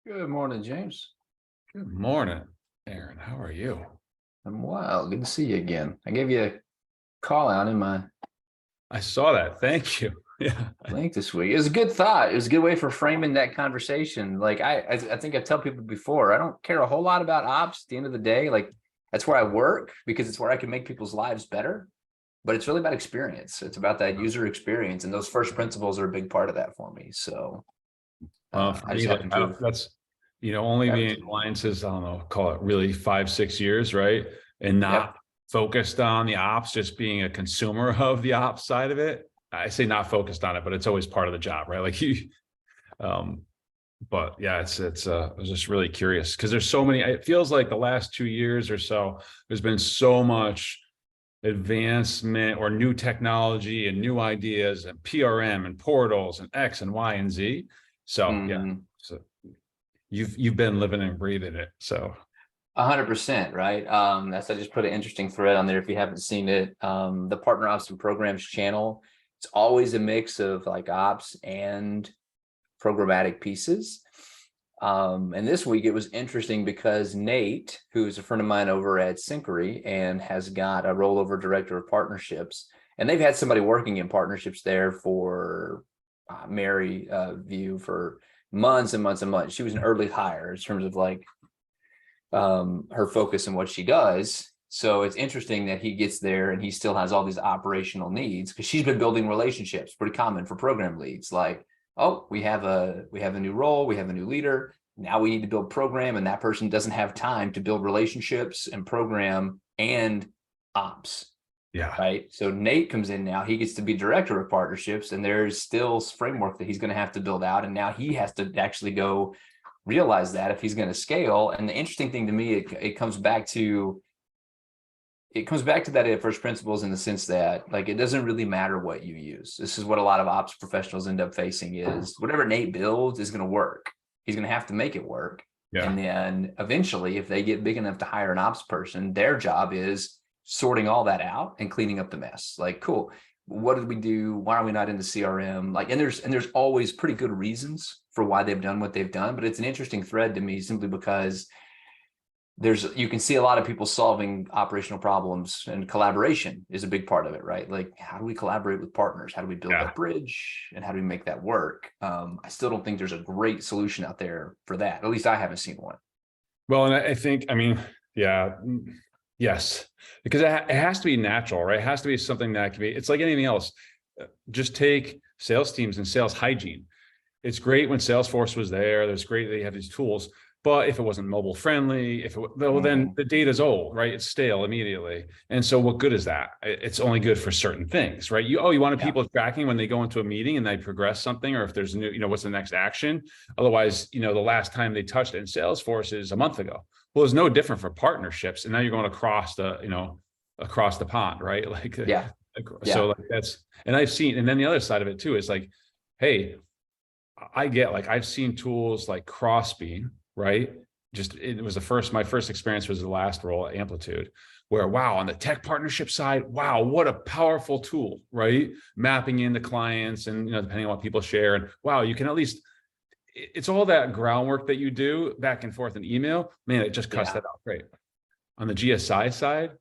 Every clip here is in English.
Good morning, James. Good morning, Aaron. How are you? I'm well. Good to see you again. I gave you a call out in my I saw that. Thank you. Yeah. link this week. It was a good thought. It was a good way for framing that conversation. Like I think I tell people before, I don't care a whole lot about ops at the end of the day. Like that's where I work because it's where I can make people's lives better. But it's really about experience. It's about that user experience, and those first principles are a big part of that for me. So For I me, just happen to have that's, only being in gravitated. alliances, I don't know, call it really 5, 6 years, right? And Yep. not focused on the ops, just being a consumer of the ops side of it. I say not focused on it, but it's always part of the job, right? Like um, but yeah, I was just really curious because there's so many, it feels like the last 2 years or so, there's been so much advancement or new technology and new ideas and PRM and portals and X and Y and Z. So yeah, Mhm. so you've been living and breathing it. So 100%, right? That's I just put an interesting thread on there if you haven't seen it. The Partner Ops and Programs channel. It's always a mix of like ops and programmatic pieces. And this week it was interesting because Nate, who's a friend of mine over at Syncery and has got a rollover director of partnerships, and they've had somebody working in partnerships there for Mary View for months and months and months. She was an early hire in terms of like her focus and what she does. So it's interesting that he gets there and he still has all these operational needs because she's been building relationships. Pretty common for program leads. Like, oh, we have a new role, we have a new leader. Now we need to build program, and that person doesn't have time to build relationships and program and ops. yeah, Right. So Nate comes in now, he gets to be director of partnerships, and there's still framework that he's going to have to build out. And now he has to actually go realize that if he's going to scale. And the interesting thing to me, it comes back to that at first principles in the sense that like it doesn't really matter what you use. This is what a lot of ops professionals end up facing is whatever Nate builds is going to work. He's going to have to make it work. yeah, And then eventually, if they get big enough to hire an ops person, their job is sorting all that out and cleaning up the mess. Like, cool. What did we do? Why are we not in the CRM? Like, and there's always pretty good reasons for why they've done what they've done, but it's an interesting thread to me simply because you can see a lot of people solving operational problems, and collaboration is a big part of it, right? Like, how do we collaborate with partners? How do we build yeah. that bridge, and how do we make that work? I still don't think there's a great solution out there for that. At least I haven't seen one. Well, and I think, yeah, yes, because it has to be natural, right? It has to be something that can be, it's like anything else. Just take sales teams and sales hygiene. It's great when Salesforce was there. There's great that you have these tools, but if it wasn't mobile friendly, well, then the data's old, right? It's stale immediately. And so what good is that? It's only good for certain things, right? You wanted Yeah. people tracking when they go into a meeting and they progress something, or if there's new, what's the next action? Otherwise, the last time they touched it in Salesforce is a month ago. Well, it's no different for partnerships. And now you're going across across the pond, right? Like, Yeah. so Yeah. like and I've seen, and then the other side of it too is like, hey, I get, like, I've seen tools like Crossbeam, right? Just, it was my first experience was the last role at Amplitude, where, wow, on the tech partnership side, wow, what a powerful tool, right? Mapping in the clients and, depending on what people share, and wow, you can at least, it's all that groundwork that you do back and forth in email, man, it just cuts Yeah. that out great. On the GSI side,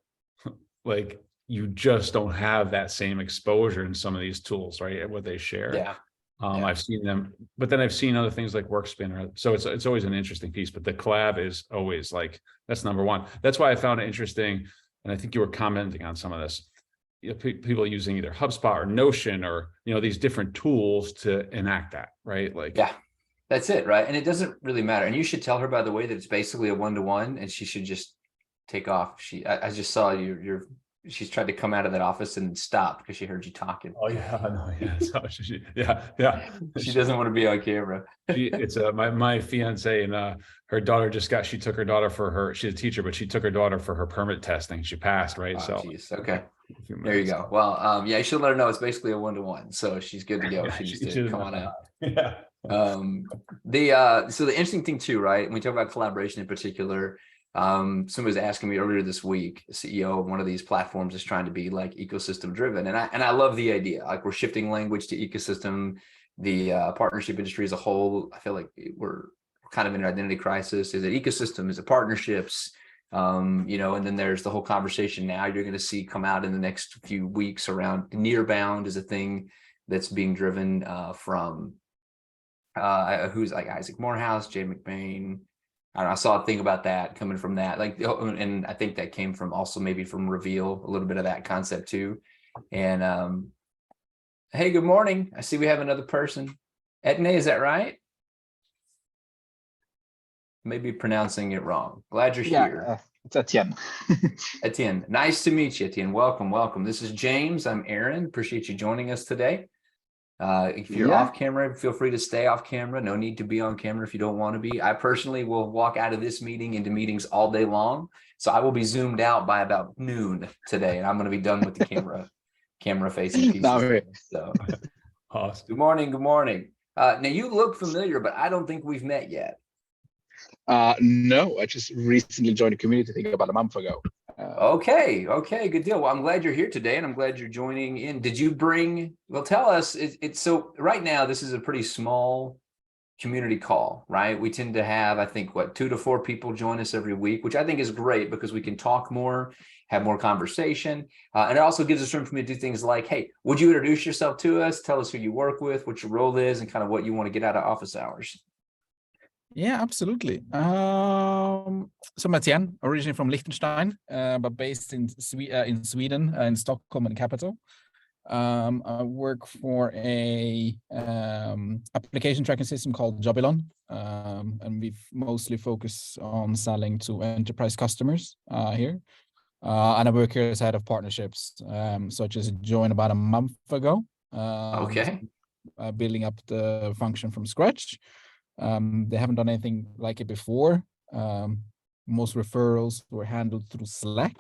like, you just don't have that same exposure in some of these tools, right? What they share. Yeah. Yeah. I've seen them, but then I've seen other things like Workspinner. So it's always an interesting piece, but the collab is always like, that's number one. That's why I found it interesting. And I think you were commenting on some of this, people using either HubSpot or Notion or, these different tools to enact that, right? Like, Yeah. That's it, right? And it doesn't really matter. And you should tell her, by the way, that it's basically a one-to-one, and she should just take off. I just saw she's tried to come out of that office and stop because she heard you talking. oh yeah, no, yeah, so yeah. She doesn't want to be on camera. It's my fiance and her daughter she took her daughter she's a teacher, but she took her daughter for her permit testing. She passed, right? Oh, So geez. Okay. There you go. Well, yeah, you should let her know it's basically a one-to-one. So she's good to go. She needs to come on out. Yeah. So the interesting thing too, right? When we talk about collaboration in particular, somebody was asking me earlier this week, the CEO of one of these platforms is trying to be like ecosystem driven. And I love the idea. Like, we're shifting language to ecosystem. The partnership industry as a whole, I feel like we're kind of in an identity crisis? Is it ecosystem? Is it partnerships? You know, and then there's the whole conversation now you're going to see come out in the next few weeks around Nearbound is a thing that's being driven from who's like Isaac Morehouse, Jay McBain. I don't know, I saw a thing about that coming from that, like, and I think that came from also maybe from Reveal, a little bit of that concept too. And hey, good morning. I see we have another person. Etne, is that right? Maybe pronouncing it wrong. Glad you're here. It's Etienne. Etienne, nice to meet you, Etienne. Welcome, welcome. This is James. I'm Aaron. Appreciate you joining us today. If you're off camera, feel free to stay off camera. No need to be on camera if you don't want to be. I personally will walk out of this meeting into meetings all day long. So I will be zoomed out by about noon today, and I'm going to be done with the camera facing pieces. So Awesome. good morning, good morning. Now you look familiar, but I don't think we've met yet. No, I just recently joined the community, I think about a month ago. Okay, good deal. Well, I'm glad you're here today, and I'm glad you're joining in. Did you bring? Well, tell us. It's so right now. This is a pretty small community call, right? We tend to have, I think, 2 to 4 people join us every week, which I think is great because we can talk more, have more conversation, and it also gives us room for me to do things like, hey, would you introduce yourself to us? Tell us who you work with, what your role is, and kind of what you want to get out of office hours. Yeah, absolutely. So I'm Etienne, originally from Liechtenstein, but based in Sweden, in Stockholm and capital. I work for a application tracking system called Jobilon, and we mostly focus on selling to enterprise customers here. And I work here as head of partnerships. So I just joined about a month ago. Building up the function from scratch. They haven't done anything like it before. Most referrals were handled through Slack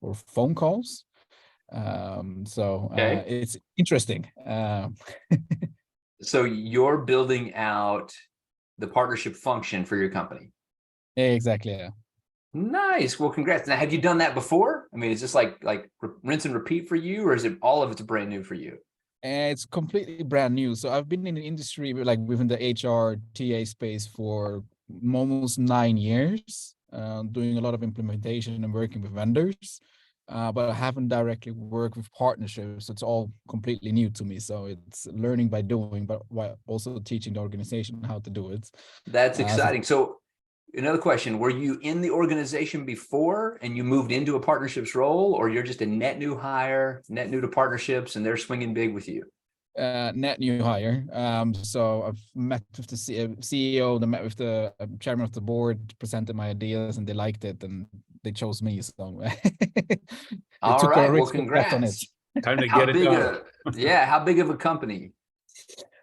or phone calls. It's interesting. So you're building out the partnership function for your company. Exactly. Yeah. Nice. Well, congrats. Now, have you done that before? I mean, is this like rinse and repeat for you, or is it all of it's brand new for you? It's completely brand new. So I've been in the industry, like within the HR TA space for almost 9 years, doing a lot of implementation and working with vendors, but I haven't directly worked with partnerships. It's all completely new to me. So it's learning by doing, but while also teaching the organization how to do it. That's exciting. So another question, were you in the organization before and you moved into a partnerships role, or you're just a net new hire, net new to partnerships, and they're swinging big with you? Net new hire. So I've met with the CEO, met with the chairman of the board, presented my ideas, and they liked it, and they chose me. So all right, well, congrats. Time to get it done. How big of a company?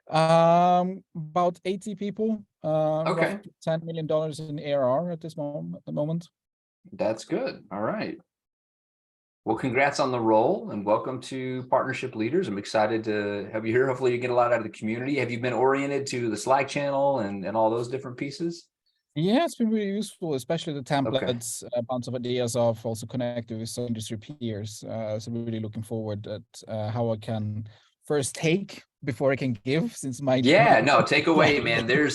About 80 people. Okay. $10 million in ARR at this moment. That's good. All right. Well, congrats on the role and welcome to Partnership Leaders. I'm excited to have you here. Hopefully you get a lot out of the community. Have you been oriented to the Slack channel and all those different pieces? Yeah, it's been really useful, especially the templates, a bunch of ideas of also connected with some industry peers. So really looking forward at how I can first take before I can give, since take away, man.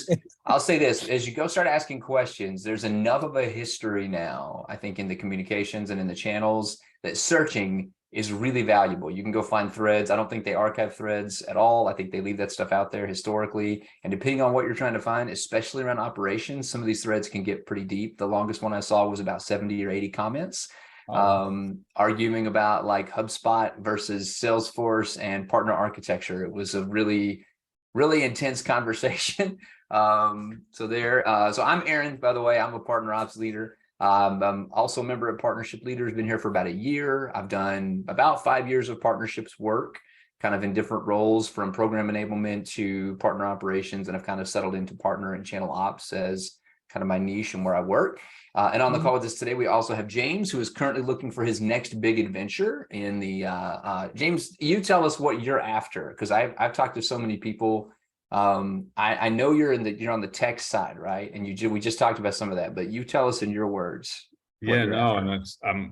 I'll say this, as you go start asking questions, there's enough of a history now, I think, in the communications and in the channels that searching is really valuable. You can go find threads. I don't think they archive threads at all. I think they leave that stuff out there historically. And depending on what you're trying to find, especially around operations, some of these threads can get pretty deep. The longest one I saw was about 70 or 80 comments. Arguing about like HubSpot versus Salesforce and partner architecture. It was a really, really intense conversation. So I'm Aaron, by the way. I'm a partner ops leader. I'm also a member of Partnership Leaders, been here for about a year. I've done about 5 years of partnerships work, kind of in different roles, from program enablement to partner operations, and I've kind of settled into partner and channel ops as kind of my niche and where I work. And on the call with us today, we also have James, who is currently looking for his next big adventure in the, James, you tell us what you're after, because I've talked to so many people. I know you're on the tech side, right? And we just talked about some of that, but you tell us in your words. Yeah, no, and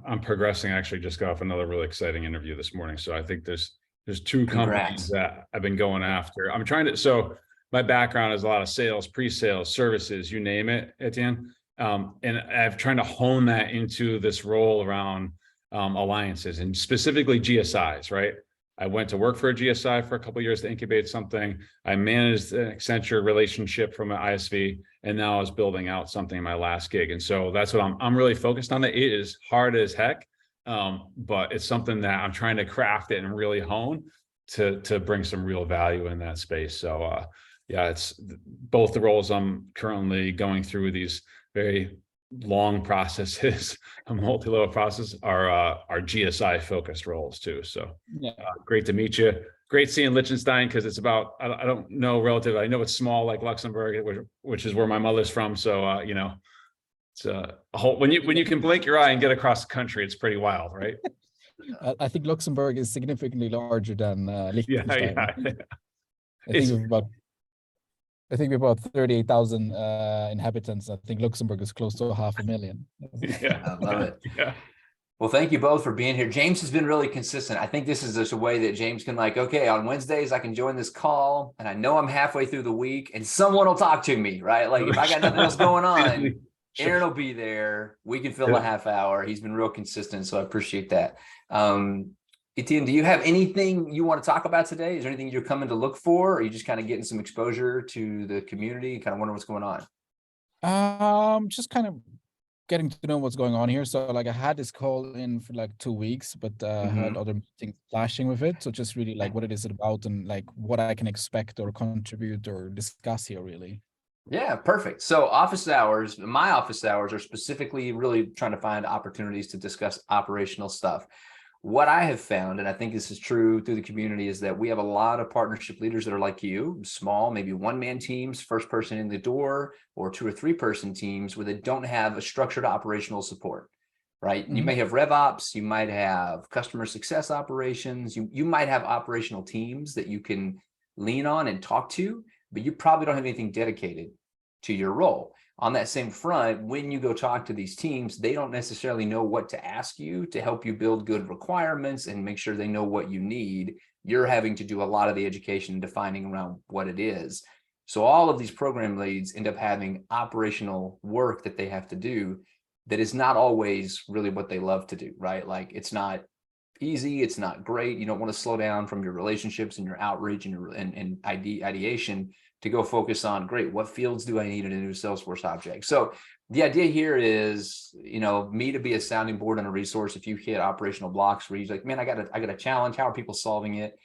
I'm progressing. I actually just got off another really exciting interview this morning. So I think there's 2 companies that I've been going after. I'm trying to, so my background is a lot of sales, pre-sales, services, you name it, Etienne. And I've trying to hone that into this role around alliances and specifically GSIs, right? I went to work for a GSI for a couple of years to incubate something. I managed an Accenture relationship from an ISV, and now I was building out something in my last gig. And so that's what I'm really focused on. It is hard as heck, but it's something that I'm trying to craft it and really hone to bring some real value in that space. So yeah, it's both the roles I'm currently going through, these very long processes, a multi-level process, are GSI focused roles too. So Yeah. great to meet you. Great seeing Liechtenstein, because it's about, I don't know relative. I know it's small like Luxembourg, which is where my mother's from. So you know, it's a whole, when you can blink your eye and get across the country, it's pretty wild, right? I think Luxembourg is significantly larger than Liechtenstein. Yeah. I think we're about 38,000 inhabitants. I think Luxembourg is close to 500,000. Yeah. I love it. Yeah. Well, thank you both for being here. James has been really consistent. I think this is just a way that James can like, okay, on Wednesdays, I can join this call and I know I'm halfway through the week and someone will talk to me, right? Like if I got nothing else going on, Aaron will be there. We can fill a half hour. He's been real consistent. So I appreciate that. Etienne, do you have anything you want to talk about today? Is there anything you're coming to look for? Or are you just kind of getting some exposure to the community and kind of wondering what's going on? Just kind of getting to know what's going on here. So like I had this call in for like 2 weeks, but had other things flashing with it. So just really like what it is about and like what I can expect or contribute or discuss here really. Yeah, perfect. So office hours, my office hours are specifically really trying to find opportunities to discuss operational stuff. What I have found, and I think this is true through the community, is that we have a lot of partnership leaders that are like you, small, maybe one-man teams, first person in the door, or 2 or 3 person teams where they don't have a structured operational support, right? You may have RevOps, you might have customer success operations, you might have operational teams that you can lean on and talk to, but you probably don't have anything dedicated to your role. On that same front, when you go talk to these teams, they don't necessarily know what to ask you to help you build good requirements and make sure they know what you need. You're having to do a lot of the education and defining around what it is. So all of these program leads end up having operational work that they have to do that is not always really what they love to do, right? Like it's not easy, it's not great. You don't want to slow down from your relationships and your outreach and your ideation to go focus on, great, what fields do I need in a new Salesforce object? So the idea here is, you know, me to be a sounding board and a resource. If you hit operational blocks where you're like, man, I got a challenge, how are people solving it?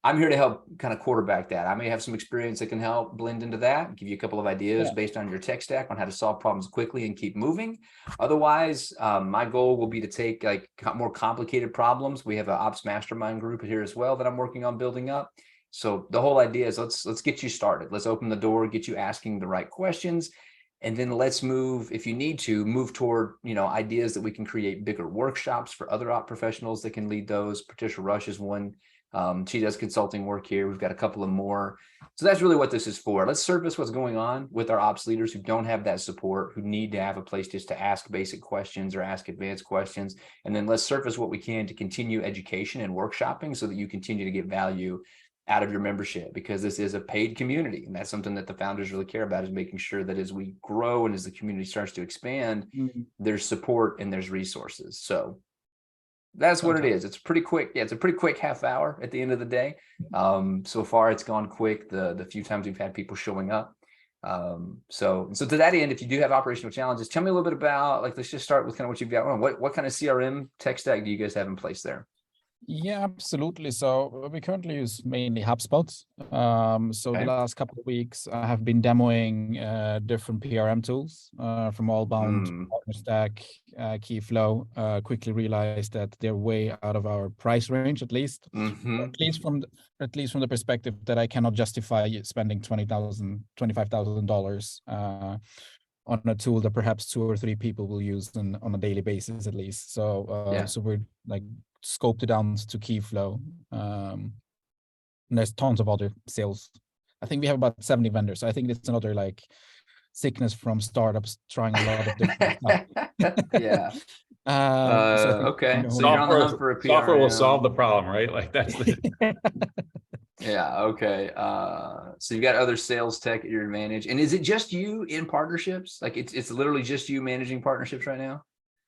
I'm here to help kind of quarterback that. I may have some experience that can help blend into that, give you a couple of ideas based on your tech stack on how to solve problems quickly and keep moving. Otherwise, my goal will be to take like more complicated problems. We have an ops mastermind group here as well that I'm working on building up. So the whole idea is let's get you started. Let's open the door, get you asking the right questions. And then let's move, if you need to, move toward, you know, ideas that we can create bigger workshops for other op professionals that can lead those. Patricia Rush is one. She does consulting work here. We've got a couple of more. So that's really what this is for. Let's surface what's going on with our ops leaders who don't have that support, who need to have a place just to ask basic questions or ask advanced questions. And then let's surface what we can to continue education and workshopping so that you continue to get value out of your membership, because this is a paid community. And that's something that the founders really care about, is making sure that as we grow and as the community starts to expand, there's support and there's resources. So that's what it is. It's pretty quick. Yeah, it's a pretty quick half hour at the end of the day. So far it's gone quick the few times we've had people showing up. So to that end, if you do have operational challenges, tell me a little bit about, like, let's just start with kind of what you've got on. What kind of CRM tech stack do you guys have in place there? Yeah, absolutely. So we currently use mainly HubSpot. So the last couple of weeks, I have been demoing different PRM tools from Allbound, PartnerStack, Keyflow. Quickly realized that they're way out of our price range, at least from the perspective that I cannot justify spending $25,000 on a tool that perhaps 2 or 3 people will use on a daily basis, at least. So so we're like scoped it down to Keyflow. And there's tons of other sales. I think we have about 70 vendors. So I think it's another like sickness from startups trying a lot of different stuff. Okay. So you're on the hunt for a PRM. Software will solve the problem, right? Like that's the Yeah, okay. So you've got other sales tech at your advantage. And is it just you in partnerships? Like it's literally just you managing partnerships right now?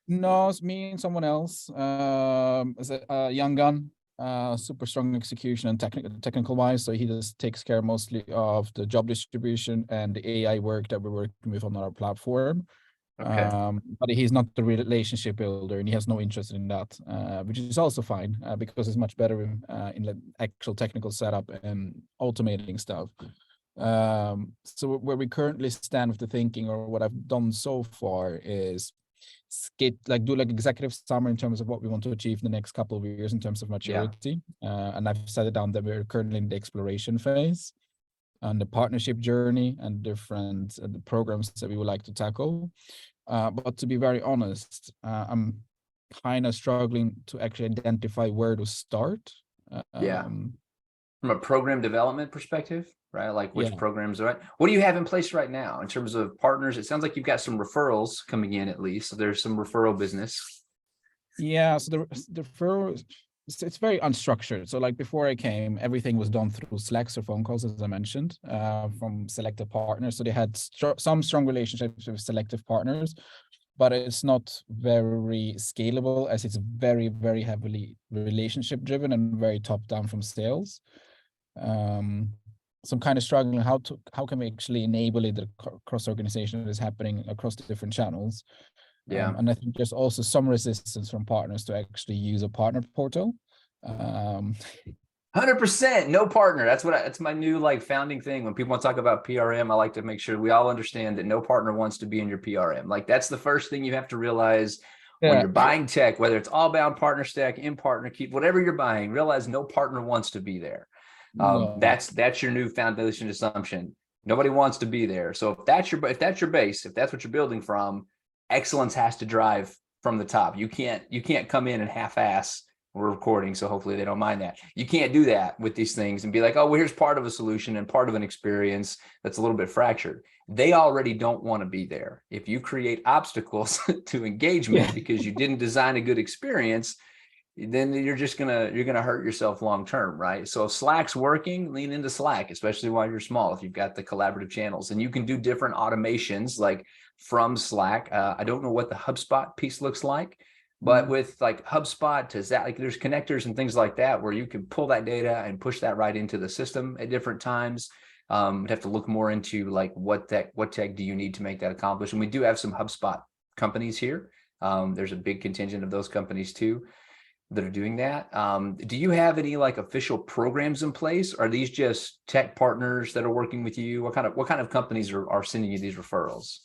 No, it's me and someone else. Is a young gun, super strong execution and technical wise. So he just takes care mostly of the job distribution and the AI work that we're working with on our platform. Okay. But he's not the relationship builder, and he has no interest in that, which is also fine because it's much better in the actual technical setup and automating stuff. So where we currently stand with the thinking, or what I've done so far, is do like executive summary in terms of what we want to achieve in the next couple of years in terms of maturity. And I've set it down that we're currently in the exploration phase and the partnership journey and different the programs that we would like to tackle. But to be very honest, I'm kind of struggling to actually identify where to start. Yeah. From a program development perspective, right? Like which Yeah. programs are right? What do you have in place right now in terms of partners? It sounds like you've got some referrals coming in at least. So there's some referral business. Yeah, so the referral, it's very unstructured. So like before I came, everything was done through Slacks or phone calls, as I mentioned, from selected partners. So they had some strong relationships with selective partners, but it's not very scalable, as it's very, very heavily relationship driven and very top down from sales. So I'm kind of struggling how can we actually enable it, the cross organization that is happening across the different channels. Yeah. And I think there's also some resistance from partners to actually use a partner portal. 100% no partner. That's my new like founding thing. When people want to talk about PRM, I like to make sure we all understand that no partner wants to be in your PRM. Like that's the first thing you have to realize when Yeah. you're buying tech, whether it's all bound partner stack, in partner, keep whatever you're buying, realize no partner wants to be there. No. That's your new foundation assumption. Nobody wants to be there. So if that's your base, if that's what you're building from, excellence has to drive from the top. You can't come in and half-ass. We're recording, so hopefully they don't mind that. You can't do that with these things and be like, oh, well, here's part of a solution and part of an experience that's a little bit fractured. They already don't want to be there. If you create obstacles to engagement because you didn't design a good experience, then you're gonna hurt yourself long term, right? So if Slack's working, lean into Slack, especially while you're small. If you've got the collaborative channels, and you can do different automations like from Slack. I don't know what the HubSpot piece looks like, but with like HubSpot to that, like there's connectors and things like that where you can pull that data and push that right into the system at different times. You'd have to look more into like what tech do you need to make that accomplish. And we do have some HubSpot companies here. There's a big contingent of those companies too that are doing that. Do you have any like official programs in place? Are these just tech partners that are working with you? What kind of companies are sending you these referrals?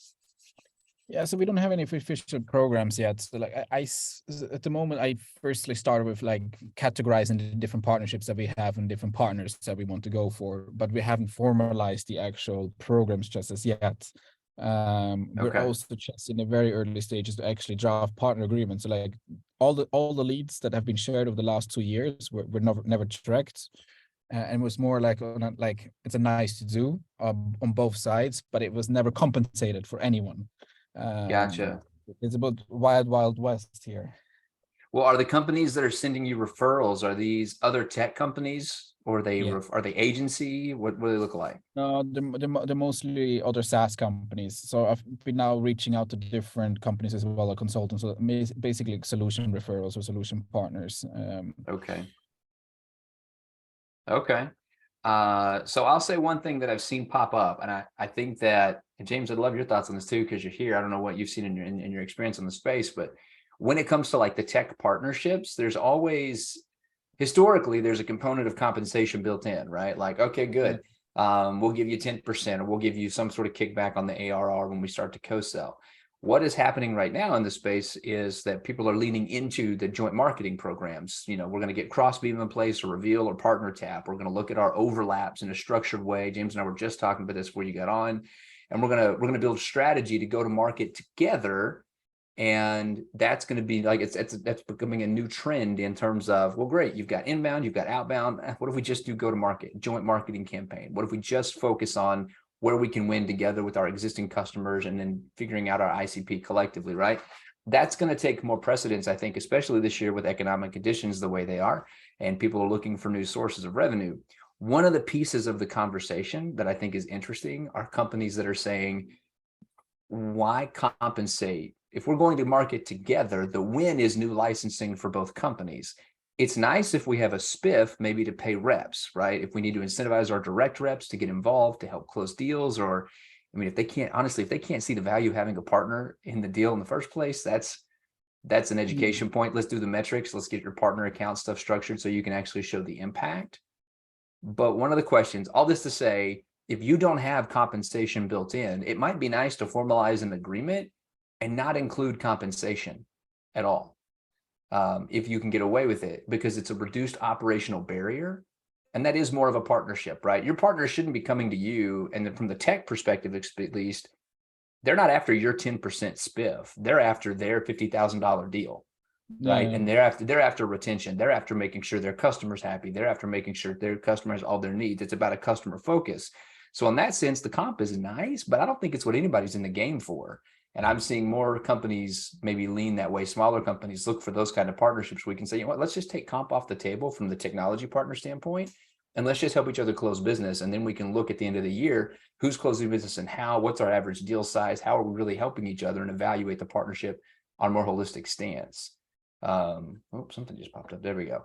Yeah, so we don't have any official programs yet. So like at the moment, I firstly started with like categorizing the different partnerships that we have and different partners that we want to go for, but we haven't formalized the actual programs just as yet. We're also just in the very early stages to actually draft partner agreements. So like all the leads that have been shared over the last 2 years were never tracked. And was more like it's a nice to do on both sides, but it was never compensated for anyone. Gotcha. It's about wild west here. Well, are the companies that are sending you referrals, are these other tech companies or are they agency? What do they look like? No, they're mostly other SaaS companies. So I've been now reaching out to different companies as well, like consultants. So basically solution referrals or solution partners. Okay. So I'll say one thing that I've seen pop up, and I think that, and James, I'd love your thoughts on this too, because you're here. I don't know what you've seen in your experience in the space, but when it comes to like the tech partnerships, there's always, historically, there's a component of compensation built in, right? Like, okay, good. We'll give you 10% or we'll give you some sort of kickback on the ARR when we start to co-sell. What is happening right now in the space is that people are leaning into the joint marketing programs. You know, we're going to get Crossbeam in place or Reveal or Partner Tap. We're going to look at our overlaps in a structured way. James and I were just talking about this before you got on, and we're going to build a strategy to go to market together. And that's going to be like, that's becoming a new trend in terms of, well, great, you've got inbound, you've got outbound. What if we just do go to market, joint marketing campaign? What if we just focus on where we can win together with our existing customers and then figuring out our ICP collectively, right? That's going to take more precedence, I think, especially this year with economic conditions the way they are, and people are looking for new sources of revenue. One of the pieces of the conversation that I think is interesting are companies that are saying, why compensate? If we're going to market together, the win is new licensing for both companies. It's nice if we have a spiff, maybe to pay reps, right? If we need to incentivize our direct reps to get involved to help close deals, or, I mean, if they can't, honestly, if they can't see the value of having a partner in the deal in the first place, that's an education point. Let's do the metrics. Let's get your partner account stuff structured so you can actually show the impact. But one of the questions, all this to say, if you don't have compensation built in, it might be nice to formalize an agreement and not include compensation at all. If you can get away with it, because it's a reduced operational barrier. And that is more of a partnership, right? Your partner shouldn't be coming to you. And then from the tech perspective, at least, they're not after your 10% spiff. They're after their $50,000 deal, right? Yeah. And they're after retention. They're after making sure their customers happy. They're after making sure their customers all their needs. It's about a customer focus. So in that sense, the comp is nice, but I don't think it's what anybody's in the game for. And I'm seeing more companies maybe lean that way. Smaller companies look for those kind of partnerships. We can say, you know what, let's just take comp off the table from the technology partner standpoint, and let's just help each other close business. And then we can look at the end of the year, who's closing business and how, what's our average deal size? How are we really helping each other, and evaluate the partnership on a more holistic stance. Oh, something just popped up. There we go.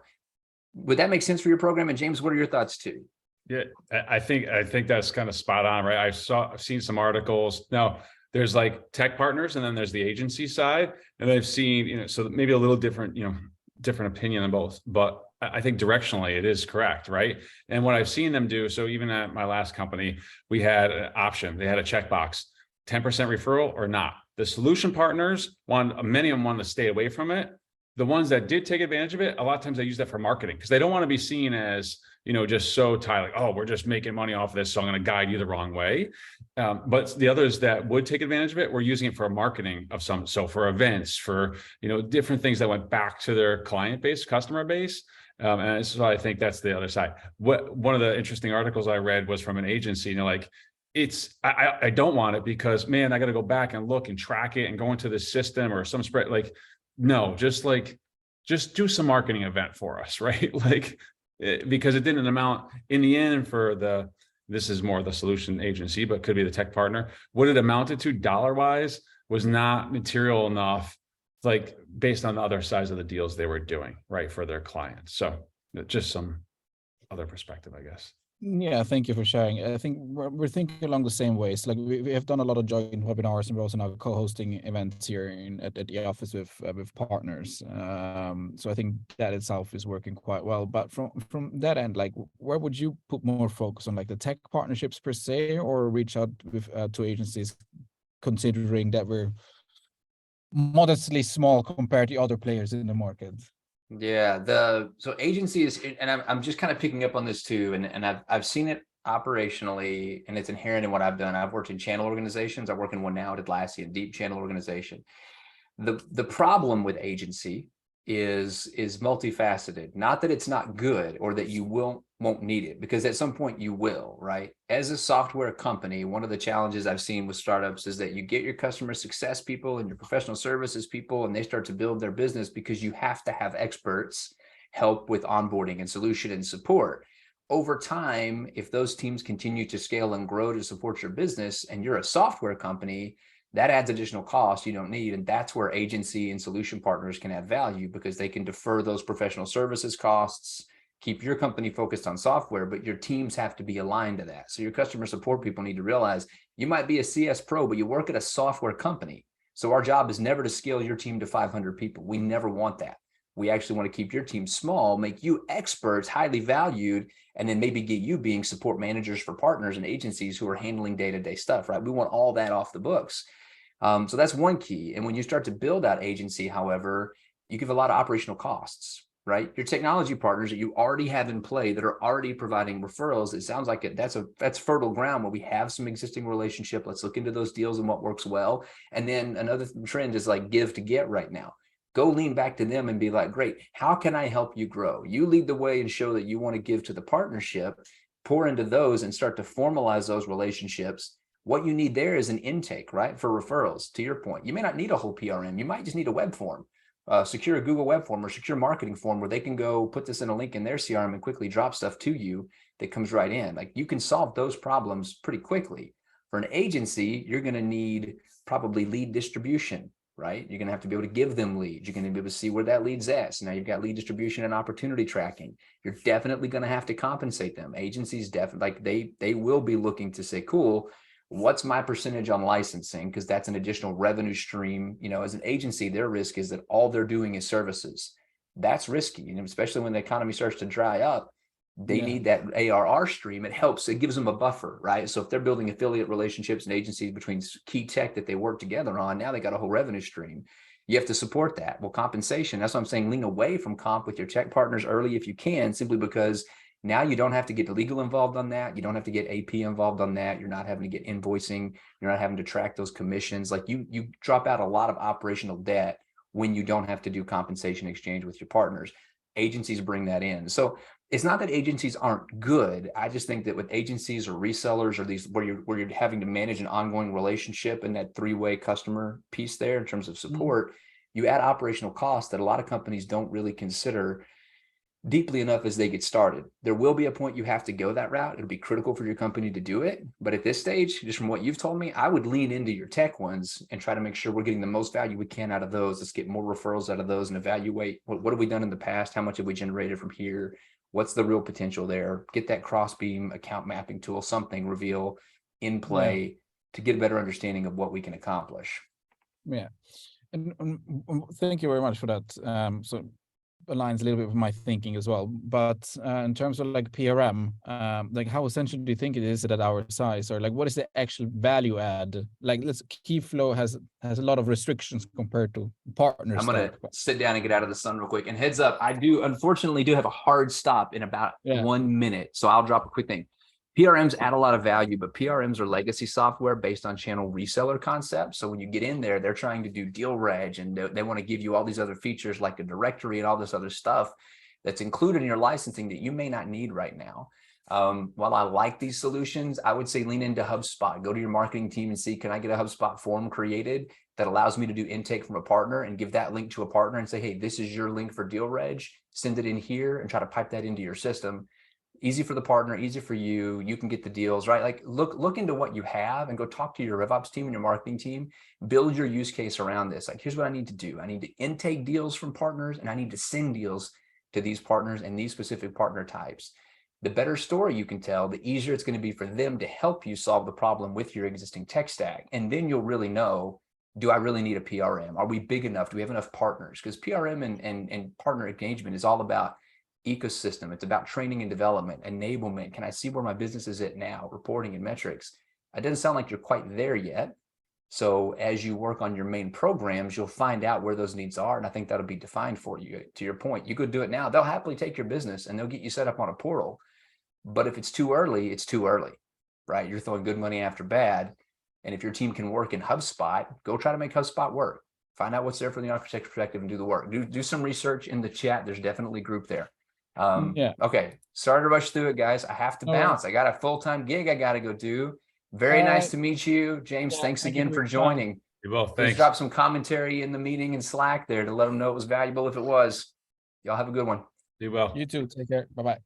Would that make sense for your program? And James, what are your thoughts too? Yeah, I think that's kind of spot on, right? I've seen some articles. Now, there's like tech partners, and then there's the agency side. And I've seen, so maybe a little different, different opinion on both, but I think directionally it is correct, right? And what I've seen them do, so even at my last company, we had an option. They had a checkbox, 10% referral or not. The solution partners, many of them wanted to stay away from it. The ones that did take advantage of it, a lot of times they use that for marketing, because they don't want to be seen as, just so tied, like, oh, we're just making money off of this, so I'm going to guide you the wrong way. But the others that would take advantage of it were using it for marketing of some, so for events, for, different things that went back to their client base, customer base. And so I think that's the other side. One of the interesting articles I read was from an agency, like, I don't want it because, man, I got to go back and look and track it and go into the system or some spread. Like, no, just do some marketing event for us, right? Because it didn't amount in the end for this is more the solution agency, but could be the tech partner. What it amounted to dollar-wise was not material enough, based on the other sides of the deals they were doing, right, for their clients. So just some other perspective, I guess. Yeah, thank you for sharing. I think we're thinking along the same ways. Like we have done a lot of joint webinars, and we're also now co-hosting events here at the office with partners. So I think that itself is working quite well. But from that end, like, where would you put more focus on, like the tech partnerships per se, or reach out with to agencies, considering that we're modestly small compared to other players in the market? Yeah, so agencies, and I'm just kind of picking up on this too, and I've seen it operationally, and it's inherent in what I've done. I've worked in channel organizations. I work in one now at Atlassian, deep channel organization. The problem with agency is multifaceted. Not that it's not good or that you won't need it, because at some point you will, right? As a software company, one of the challenges I've seen with startups is that you get your customer success people and your professional services people, and they start to build their business because you have to have experts help with onboarding and solution and support. Over time, if those teams continue to scale and grow to support your business, and you're a software company, that adds additional costs you don't need. And that's where agency and solution partners can add value, because they can defer those professional services costs, keep your company focused on software, but your teams have to be aligned to that. So your customer support people need to realize you might be a CS pro, but you work at a software company. So our job is never to scale your team to 500 people. We never want that. We actually want to keep your team small, make you experts, highly valued, and then maybe get you being support managers for partners and agencies who are handling day-to-day stuff, right? We want all that off the books. So that's one key. And when you start to build out agency, however, you give a lot of operational costs, right? Your technology partners that you already have in play that are already providing referrals, it sounds like that's fertile ground where we have some existing relationship. Let's look into those deals and what works well. And then another trend is like give to get right now. Go lean back to them and be like, great, how can I help you grow? You lead the way and show that you want to give to the partnership, pour into those and start to formalize those relationships. What you need there is an intake, right? For referrals. To your point, you may not need a whole PRM. You might just need a web form, secure a Google web form or secure marketing form where they can go put this in a link in their CRM and quickly drop stuff to you. that comes right in. Like you can solve those problems pretty quickly. For an agency, you're going to need probably lead distribution, right? You're going to have to be able to give them leads. You're going to be able to see where that lead's at. So now you've got lead distribution and opportunity tracking. You're definitely going to have to compensate them. Agencies definitely, like they will be looking to say, cool, what's my percentage on licensing? Because that's an additional revenue stream. You know, as an agency, their risk is that all they're doing is services. That's risky, you know, especially when the economy starts to dry up. They need that ARR stream. It helps. It gives them a buffer, right? So if they're building affiliate relationships and agencies between key tech that they work together on, now they got a whole revenue stream. You have to support that. Well, compensation, that's what I'm saying. Lean away from comp with your tech partners early if you can, simply because now you don't have to get legal involved on that. You don't have to get AP involved on that. You're not having to get invoicing. You're not having to track those commissions. Like you drop out a lot of operational debt when you don't have to do compensation exchange with your partners. Agencies bring that in. So it's not that agencies aren't good. I just think that with agencies or resellers or these where you're having to manage an ongoing relationship and that three-way customer piece there in terms of support, you add operational costs that a lot of companies don't really consider deeply enough as they get started. There will be a point you have to go that route. It'll be critical for your company to do it. But at this stage, just from what you've told me, I would lean into your tech ones and try to make sure we're getting the most value we can out of those. Let's get more referrals out of those and evaluate what have we done in the past? How much have we generated from here? What's the real potential there? Get that Crossbeam account mapping tool, something Reveal in play to get a better understanding of what we can accomplish. Yeah. And thank you very much for that. So aligns a little bit with my thinking as well. But in terms of like PRM, like how essential do you think it is at our size, or like what is the actual value add? Like Keyflow has a lot of restrictions compared to partners. I'm gonna sit down and get out of the sun real quick. And heads up, I do unfortunately have a hard stop in about 1 minute, so I'll drop a quick thing. PRMs add a lot of value, but PRMs are legacy software based on channel reseller concepts. So when you get in there, they're trying to do deal reg and they want to give you all these other features like a directory and all this other stuff that's included in your licensing that you may not need right now. While I like these solutions, I would say lean into HubSpot. Go to your marketing team and see, can I get a HubSpot form created that allows me to do intake from a partner and give that link to a partner and say, hey, this is your link for deal reg. Send it in here and try to pipe that into your system. Easy for the partner, easy for you. You can get the deals, right? Like look into what you have and go talk to your RevOps team and your marketing team. Build your use case around this. Like, here's what I need to do. I need to intake deals from partners and I need to send deals to these partners and these specific partner types. The better story you can tell, the easier it's going to be for them to help you solve the problem with your existing tech stack. And then you'll really know, do I really need a PRM? Are we big enough? Do we have enough partners? Because PRM and partner engagement is all about ecosystem. It's about training and development, enablement. Can I see where my business is at now? Reporting and metrics. It doesn't sound like you're quite there yet. So as you work on your main programs, you'll find out where those needs are. And I think that'll be defined for you. To your point, you could do it now. They'll happily take your business and they'll get you set up on a portal. But if it's too early, it's too early, right? You're throwing good money after bad. And if your team can work in HubSpot, go try to make HubSpot work. Find out what's there from the architect perspective and do the work. Do some research in the chat. There's definitely a group there. Okay, sorry to rush through it, guys. I have to bounce. I got a full-time gig I got to go do. Very nice to meet you, James. Thanks again for joining. You're well, Please thanks. drop some commentary in the meeting in Slack there to let them know it was valuable if it was. Y'all have a good one. Do well. You too. Take care. Bye-bye.